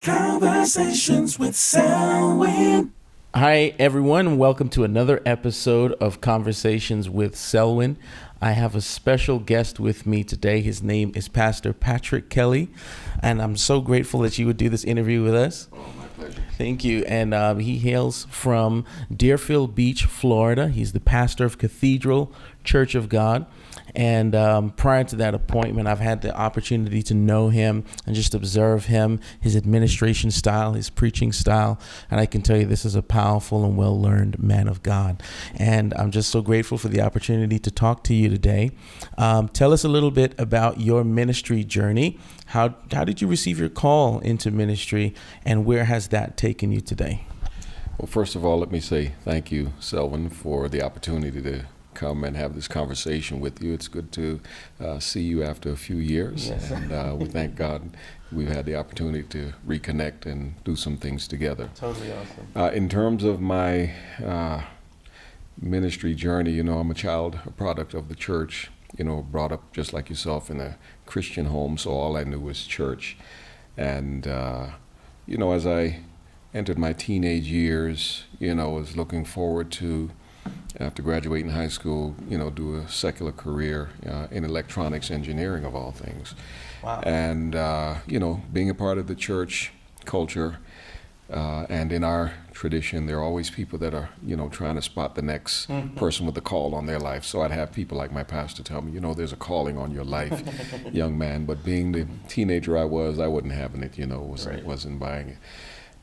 Conversations with Selwyn. Hi, everyone. Welcome to another episode of Conversations with Selwyn. I have a special guest with me today. His name is Pastor Patrick Kelly, and I'm so grateful that you would do this interview with us. Oh, my pleasure. Thank you. And he hails from Deerfield Beach, Florida. He's the pastor of Cathedral Church of God. And prior to that appointment, I've had the opportunity to know him and just observe him, his administration style, his preaching style. And I can tell you this is a powerful and well-learned man of God. And I'm just so grateful for the opportunity to talk to you today. Tell us a little bit about your ministry journey. How did you receive your call into ministry, and where has that taken you today? Well, first of all, let me say thank you, Selwyn, for the opportunity to come and have this conversation with you. It's good to see you after a few years. Yes. And we thank God we've had the opportunity to reconnect and do some things together. Totally awesome. In terms of my ministry journey, I'm a product of the church, brought up just like yourself in a Christian home, so all I knew was church. And, as I entered my teenage years, was looking forward to, after graduating high school, do a secular career in electronics engineering, of all things. Wow. And, being a part of the church culture, and in our tradition, there are always people that are, trying to spot the next person with a call on their life. So I'd have people like my pastor tell me, there's a calling on your life, young man. But being the teenager I wasn't having it, wasn't buying it.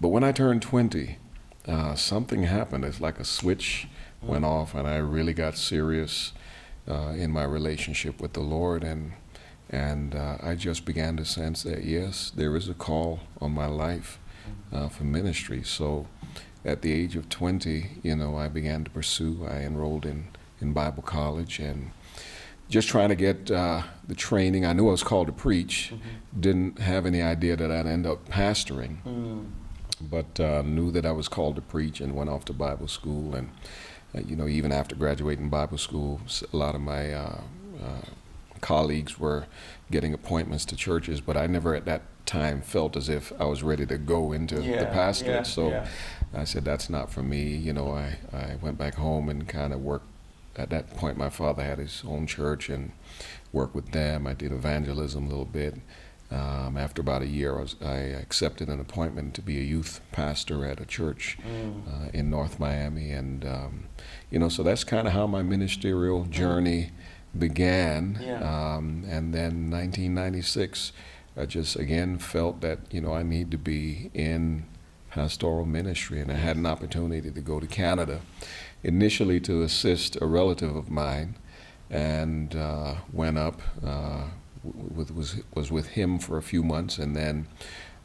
But when I turned 20, something happened. It's like a switch went off, and I really got serious in my relationship with the Lord, and I just began to sense that yes, there is a call on my life for ministry. So at the age of 20, I began to pursue. I enrolled in Bible college and just trying to get the training. I knew I was called to preach. Didn't have any idea that I'd end up pastoring, but knew that I was called to preach, and went off to Bible school. And even after graduating Bible school, a lot of my colleagues were getting appointments to churches, but I never at that time felt as if I was ready to go into the pastorate. So I said, that's not for me. I went back home and kind of worked. At that point, my father had his own church and worked with them. I did evangelism a little bit. After about a year, I accepted an appointment to be a youth pastor at a church in North Miami. And, so that's kind of how my ministerial journey began. And then 1996, I just again felt that, I need to be in pastoral ministry. And I had an opportunity to go to Canada, initially to assist a relative of mine, and went up, was with him for a few months, and then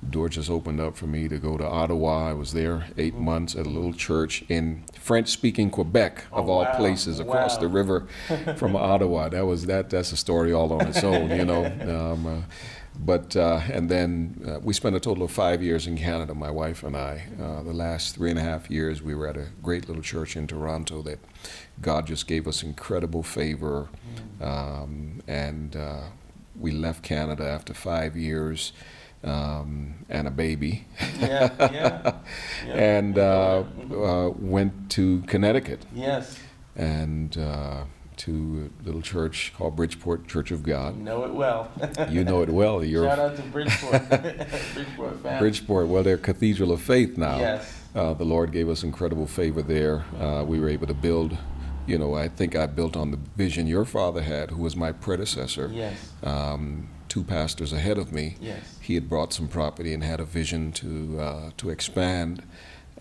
door just opened up for me to go to Ottawa. I was there 8 months at a little church in French-speaking Quebec, of all places, across the river from Ottawa. That's a story all on its own, and then we spent a total of 5 years in Canada, my wife and I. The last 3.5 years, we were at a great little church in Toronto that God just gave us incredible favor, and we left Canada after 5 years and a baby, and went to Connecticut. Yes. And to a little church called Bridgeport Church of God. You know it well. You know it well. Shout out to Bridgeport. Bridgeport family. Bridgeport, well, they're Cathedral of Faith now. Yes. The Lord gave us incredible favor there. We were able to build, I think I built on the vision your father had, who was my predecessor. Yes. 2 pastors ahead of me. Yes. He had brought some property and had a vision to expand.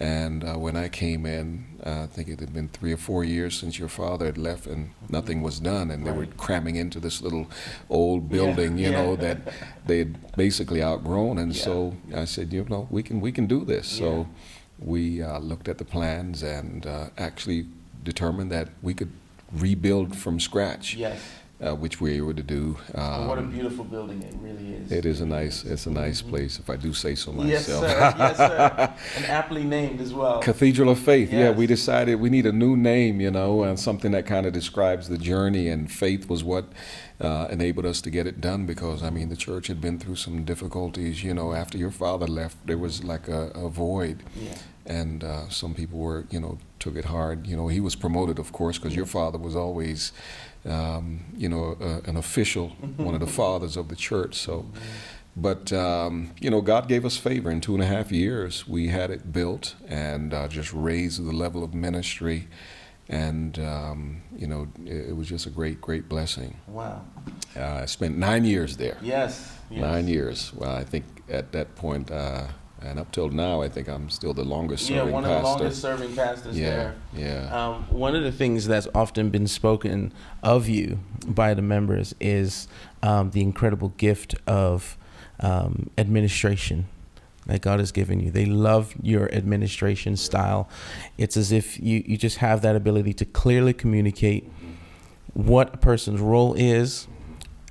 And when I came in, I think it had been 3 or 4 years since your father had left, and nothing was done. And they were cramming into this little old building, that they had basically outgrown. And so I said, we can do this. Yeah. So we looked at the plans and actually determined that we could rebuild from scratch. Yes. which we're able to do. What a beautiful building it really is. It's a nice place, if I do say so myself. Yes, sir. Yes, sir. And aptly named as well. Cathedral of Faith. Yes. Yeah, we decided we need a new name, and something that kind of describes the journey. And faith was what enabled us to get it done, because the church had been through some difficulties. After your father left, there was like a void, and some people were, took it hard. He was promoted, of course, because your father was always, an official, one of the fathers of the church. So. But, God gave us favor. In 2.5 years, we had it built and just raised the level of ministry. And, it was just a great, great blessing. Wow. I spent 9 years there. Yes. 9 years. Well, I think at that point, and up till now, I think I'm still the longest serving pastor. Yeah, one of the longest serving pastors there. Yeah. One of the things that's often been spoken of you by the members is the incredible gift of administration that God has given you. They love your administration style. It's as if you just have that ability to clearly communicate what a person's role is,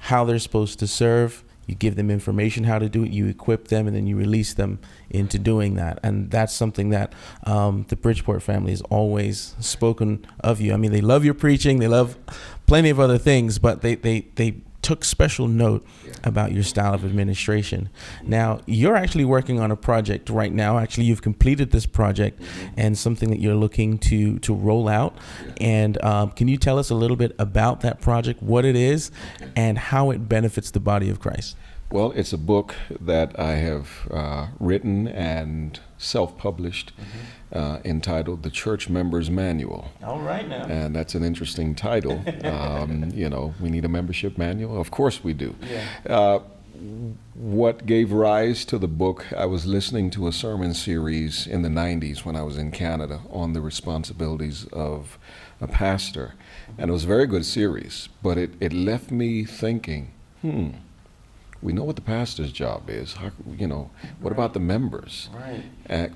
how they're supposed to serve. You give them information how to do it, you equip them, and then you release them into doing that. And that's something that the Bridgeport family has always spoken of you. They love your preaching, they love plenty of other things, but they took special note about your style of administration. Now, you're actually working on a project right now. Actually, you've completed this project and something that you're looking to roll out. And can you tell us a little bit about that project, what it is, and how it benefits the body of Christ? Well, it's a book that I have written and self-published, entitled The Church Member's Manual. All right now. And that's an interesting title. We need a membership manual? Of course we do. Yeah. What gave rise to the book, I was listening to a sermon series in the 90s when I was in Canada on the responsibilities of a pastor. And it was a very good series, but it left me thinking, we know what the pastor's job is. What about the members? Right.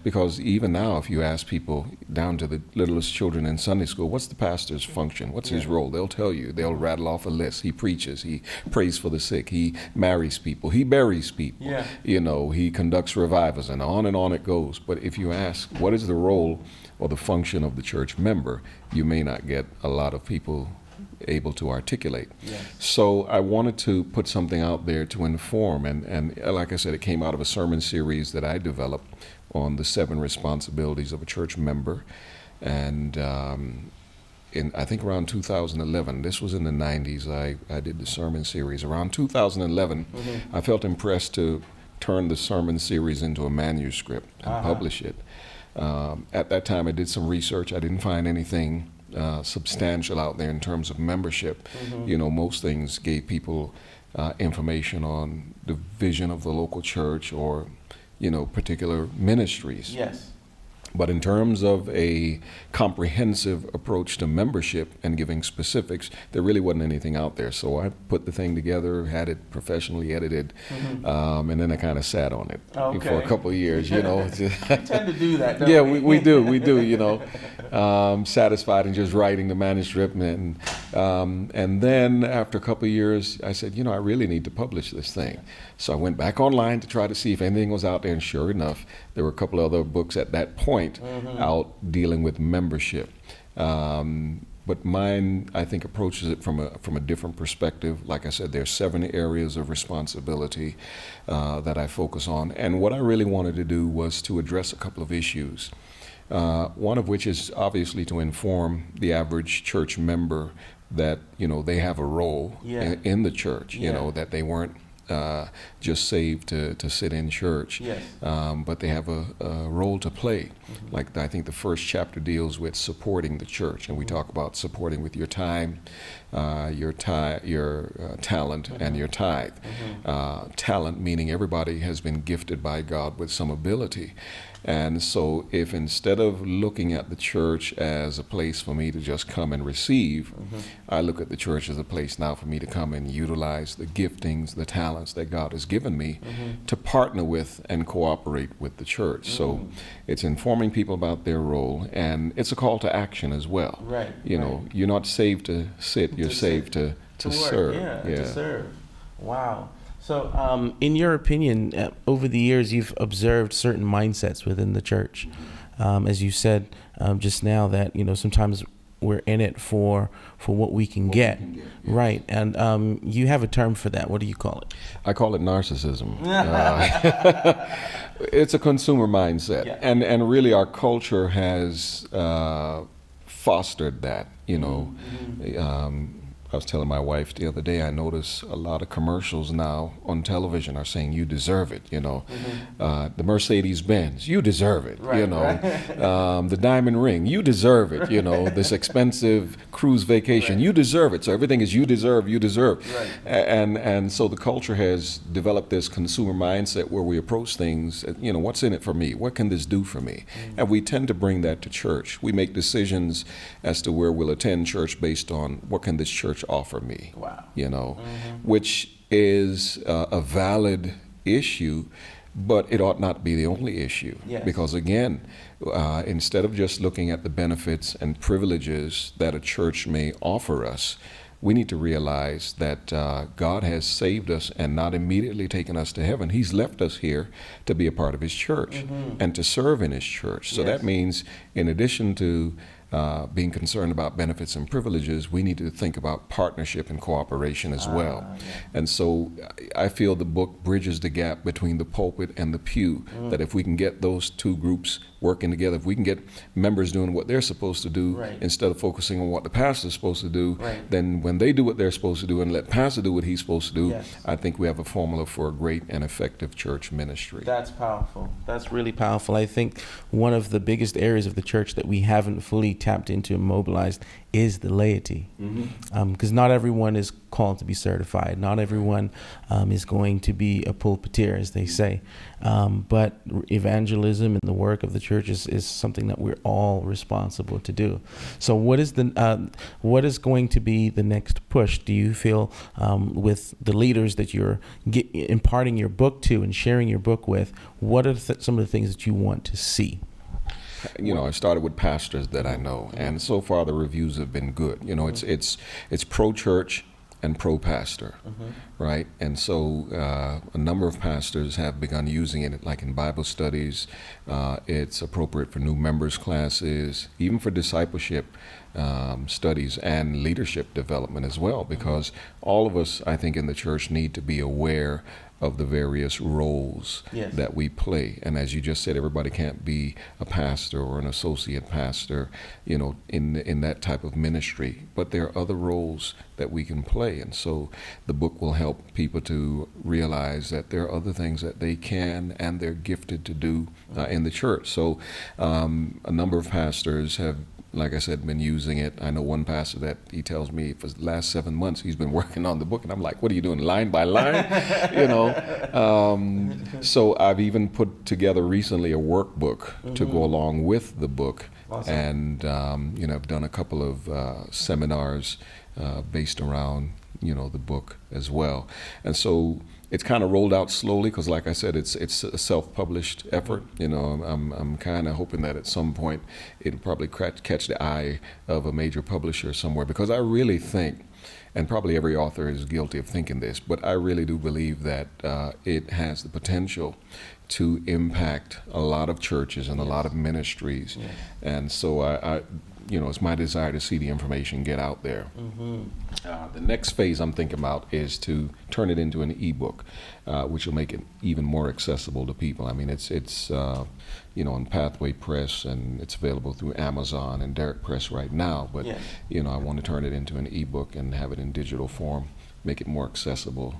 Because even now, if you ask people down to the littlest children in Sunday school, what's the pastor's function? What's his role? They'll tell you. They'll rattle off a list. He preaches. He prays for the sick. He marries people. He buries people. Yeah. He conducts revivals, and on it goes. But if you ask, what is the role or the function of the church member, you may not get a lot of people able to articulate. Yes. So I wanted to put something out there to inform, and like I said, it came out of a sermon series that I developed on the 7 responsibilities of a church member. And in, I think, around 2011, this was in the 90s, I did the sermon series. Around 2011, I felt impressed to turn the sermon series into a manuscript and publish it. At that time, I did some research. I didn't find anything substantial out there in terms of membership. Most things gave people information on the vision of the local church or, particular ministries. Yes. But in terms of a comprehensive approach to membership and giving specifics, there really wasn't anything out there. So I put the thing together, had it professionally edited, and then I kind of sat on it for a couple of years. We tend to do that, don't yeah, we? we do. Satisfied in just writing the manuscript, and then after a couple of years, I said, I really need to publish this thing. So I went back online to try to see if anything was out there, and sure enough, there were a couple other books at that point out dealing with membership. But mine, I think, approaches it from a different perspective. Like I said, there are 7 areas of responsibility that I focus on. And what I really wanted to do was to address a couple of issues. One of which is obviously to inform the average church member that, they have a role in the church, that they weren't just saved to sit in church, but they have a role to play. Like I think the first chapter deals with supporting the church, and we talk about supporting with your time, your talent, and your tithe. Talent meaning everybody has been gifted by God with some ability. And so if instead of looking at the church as a place for me to just come and receive, I look at the church as a place now for me to come and utilize the giftings, the talents that God has given me to partner with and cooperate with the church. So it's informing people about their role, and it's a call to action as well. Right. You're not saved to sit, you're saved to to work, serve. yeah, to serve. Wow. So, in your opinion, over the years, you've observed certain mindsets within the church. As you said just now, that sometimes we're in it for what we can get, Yes. right? And you have a term for that. What do you call it? I call it narcissism. It's a consumer mindset, Yeah. and really our culture has fostered that. I was telling my wife the other day, I notice a lot of commercials now on television are saying, you deserve it, the Mercedes Benz, you deserve it, Right, the diamond ring, you deserve it, this expensive cruise vacation, Right. you deserve it. So everything is you deserve. Right. And so the culture has developed this consumer mindset where we approach things, what's in it for me? What can this do for me? And we tend to bring that to church. We make decisions as to where we'll attend church based on what can this church offer me. Wow. Which is a valid issue, but it ought not be the only issue. Yes. Because again, instead of just looking at the benefits and privileges that a church may offer us, we need to realize that God has saved us and not immediately taken us to heaven. He's left us here to be a part of His church and to serve in His church. So Yes. that means, in addition to being concerned about benefits and privileges, we need to think about partnership and cooperation as well. Yeah. And so I feel the book bridges the gap between the pulpit and the pew, that if we can get those two groups working together, if we can get members doing what they're supposed to do Right. instead of focusing on what the pastor's supposed to do, Right. then when they do what they're supposed to do and let pastor do what he's supposed to do, Yes. I think we have a formula for a great and effective church ministry. That's powerful. That's really powerful. I think one of the biggest areas of the church that we haven't fully tapped into and mobilized is the laity. Because not everyone is called to be certified. Not everyone is going to be a pulpiteer, as they say. But evangelism and the work of the church is something that we're all responsible to do. So what is going to be the next push, do you feel, with the leaders that you're imparting your book to and sharing your book with? What are some of the things that you want to see? I started with pastors that I know, and so far the reviews have been good. It's pro-church and pro-pastor, right? And so a number of pastors have begun using it, like in Bible studies. It's appropriate for new members classes, even for discipleship studies and leadership development as well, because all of us, I think, in the church need to be aware of the various roles Yes. that we play. And as you just said, everybody can't be a pastor or an associate pastor, in that type of ministry. But there are other roles that we can play. And so the book will help people to realize that there are other things that they can and they're gifted to do in the church. So a number of pastors have, like I said, been using it. I know one pastor that he tells me for the last 7 months he's been working on the book, and I'm like, what are you doing, line by line? So I've even put together recently a workbook to go along with the book. Awesome. And I've done a couple of seminars based around the book as well. And so it's kind of rolled out slowly because, like I said, it's a self-published effort. I'm kind of hoping that at some point it'll probably catch the eye of a major publisher somewhere, because I really think, and probably every author is guilty of thinking this, but I really do believe that it has the potential to impact a lot of churches and a lot of ministries. Yes. And so I it's my desire to see the information get out there. The next phase I'm thinking about is to turn it into an ebook, which will make it even more accessible to people. I mean, it's on Pathway Press, and it's available through Amazon and Derek Press right now. But Yes. I want to turn it into an ebook and have it in digital form, make it more accessible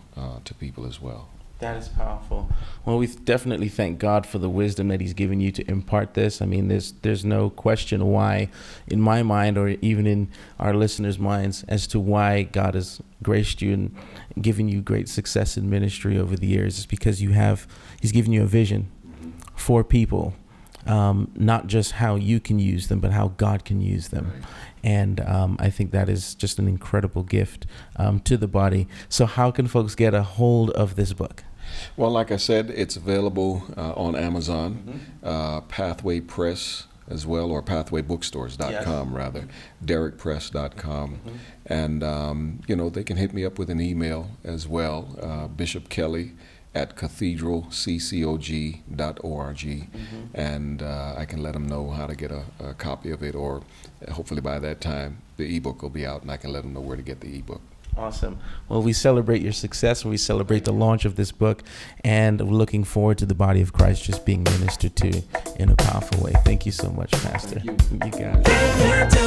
to people as well. That is powerful. Well, we definitely thank God for the wisdom that He's given you to impart this. I mean, there's no question why, in my mind, or even in our listeners' minds, as to why God has graced you and given you great success in ministry over the years. It's because He's given you a vision for people, not just how you can use them, but how God can use them. Right. And I think that is just an incredible gift to the body. So how can folks get a hold of this book? Well, like I said, it's available on Amazon, Pathway Press. as well, or pathwaybookstores.com rather, derekpress.com. And, they can hit me up with an email as well, Bishop Kelly at cathedralccog.org, and I can let them know how to get a copy of it, or hopefully by that time the ebook will be out and I can let them know where to get the ebook. Awesome. Well, we celebrate your success and we celebrate the launch of this book, and we're looking forward to the body of Christ just being ministered to in a powerful way. Thank you so much, Pastor. Thank you. You got it.